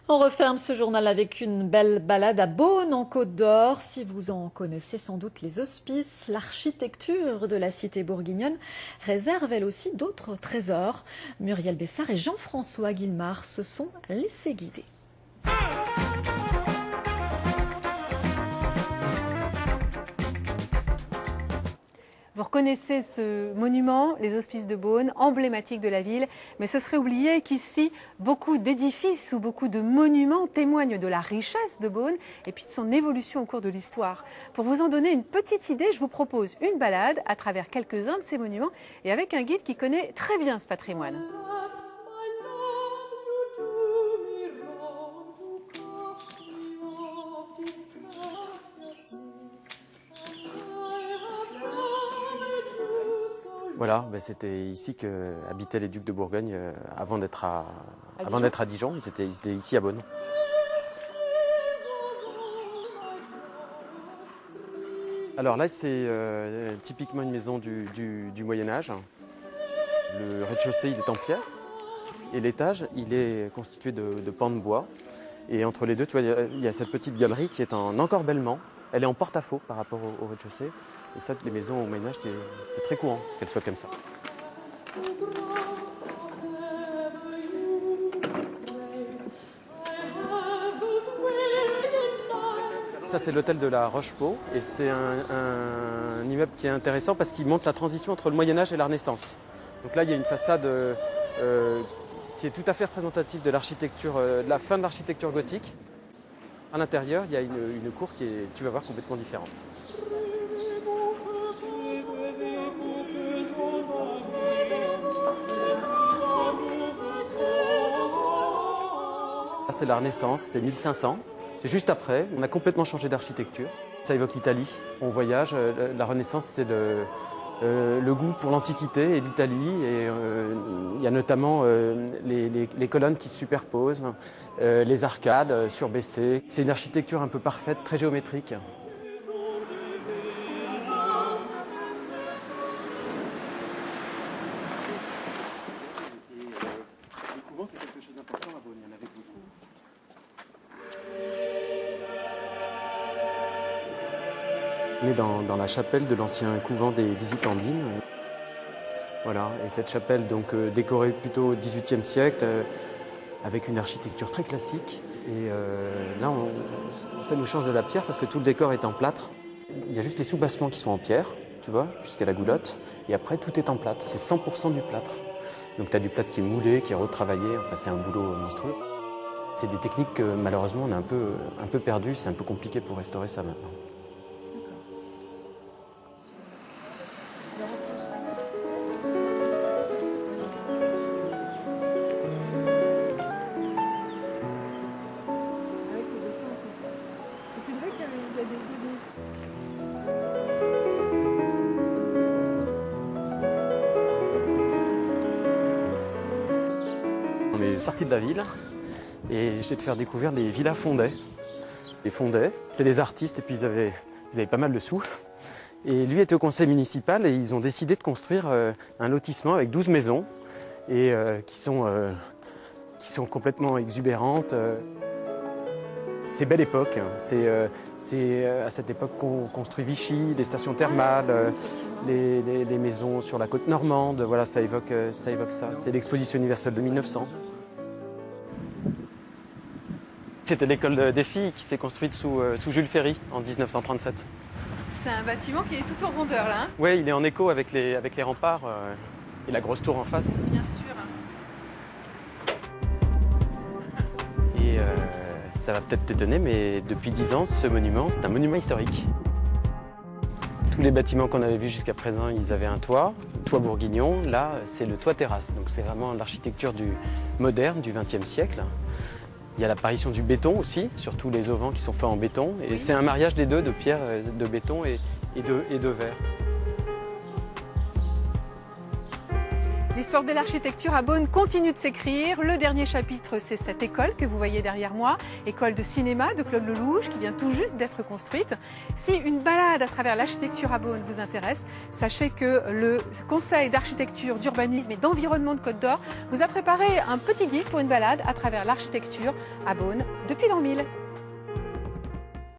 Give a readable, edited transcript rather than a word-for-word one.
On referme ce journal avec une belle balade à Beaune en Côte d'Or. Si vous en connaissez sans doute les hospices, l'architecture de la cité bourguignonne réserve elle aussi d'autres trésors. Muriel Bessard et Jean-François Guillemard se sont laissés guider. Vous reconnaissez ce monument, les Hospices de Beaune, emblématique de la ville, mais ce serait oublier qu'ici, beaucoup d'édifices ou beaucoup de monuments témoignent de la richesse de Beaune et puis de son évolution au cours de l'histoire. Pour vous en donner une petite idée, je vous propose une balade à travers quelques-uns de ces monuments et avec un guide qui connaît très bien ce patrimoine. Voilà, c'était ici qu'habitaient les ducs de Bourgogne avant d'être à Dijon. C'était ici à Beaune. Alors là, c'est typiquement une maison du Moyen-Âge. Le rez-de-chaussée, il est en pierre. Et l'étage, il est constitué de pans de bois. Et entre les deux, tu vois, il y a cette petite galerie qui est en encorbellement. Elle est en porte-à-faux par rapport au rez-de-chaussée. Et ça, les maisons au Moyen-Âge, c'était très courant qu'elles soient comme ça. Ça, c'est l'hôtel de la Rochepot. Et c'est un immeuble qui est intéressant parce qu'il montre la transition entre le Moyen-Âge et la Renaissance. Donc là, il y a une façade qui est tout à fait représentative de l'architecture, de la fin de l'architecture gothique. À l'intérieur, il y a une cour qui est, tu vas voir, complètement différente. C'est la Renaissance, c'est 1500. C'est juste après, on a complètement changé d'architecture. Ça évoque l'Italie. On voyage, la Renaissance, c'est le goût pour l'Antiquité et l'Italie. Et il y a notamment les colonnes qui se superposent, les arcades surbaissées. C'est une architecture un peu parfaite, très géométrique. On est dans la chapelle de l'ancien couvent des Visitandines. Voilà, et cette chapelle donc décorée plutôt au XVIIIe siècle, avec une architecture très classique. Et là, ça nous change de la pierre parce que tout le décor est en plâtre. Il y a juste les soubassements qui sont en pierre, tu vois, jusqu'à la goulotte. Et après, tout est en plâtre. C'est 100% du plâtre. Donc tu as du plâtre qui est moulé, qui est retravaillé. Enfin, c'est un boulot monstrueux. C'est des techniques que malheureusement on a un peu perdues. C'est un peu compliqué pour restaurer ça maintenant. On est sorti de la ville et je vais te faire découvrir les villas Fondet. Les Fondet, c'est des artistes et puis ils avaient pas mal de sous. Et lui était au conseil municipal et ils ont décidé de construire un lotissement avec 12 maisons et qui sont complètement exubérantes. C'est belle époque. C'est à cette époque qu'on construit Vichy, les stations thermales, les maisons sur la côte normande. Voilà, ça évoque ça. C'est l'exposition universelle de 1900. C'était l'école des filles qui s'est construite sous Jules Ferry en 1937. C'est un bâtiment qui est tout en rondeur là. Hein, oui, il est en écho avec les remparts et la grosse tour en face. bien sûr. Et ça va peut-être t'étonner, mais depuis 10 ans, ce monument, c'est un monument historique. Tous les bâtiments qu'on avait vus jusqu'à présent, ils avaient un toit bourguignon. Là, c'est le toit terrasse. Donc c'est vraiment l'architecture moderne du XXe siècle. Il y a l'apparition du béton aussi, surtout les auvents qui sont faits en béton. Et oui, c'est un mariage des deux, de pierre, de béton et de verre. L'histoire de l'architecture à Beaune continue de s'écrire. Le dernier chapitre, c'est cette école que vous voyez derrière moi, école de cinéma de Claude Lelouch, qui vient tout juste d'être construite. Si une balade à travers l'architecture à Beaune vous intéresse, sachez que le Conseil d'architecture, d'urbanisme et d'environnement de Côte d'Or vous a préparé un petit guide pour une balade à travers l'architecture à Beaune depuis l'an 1000.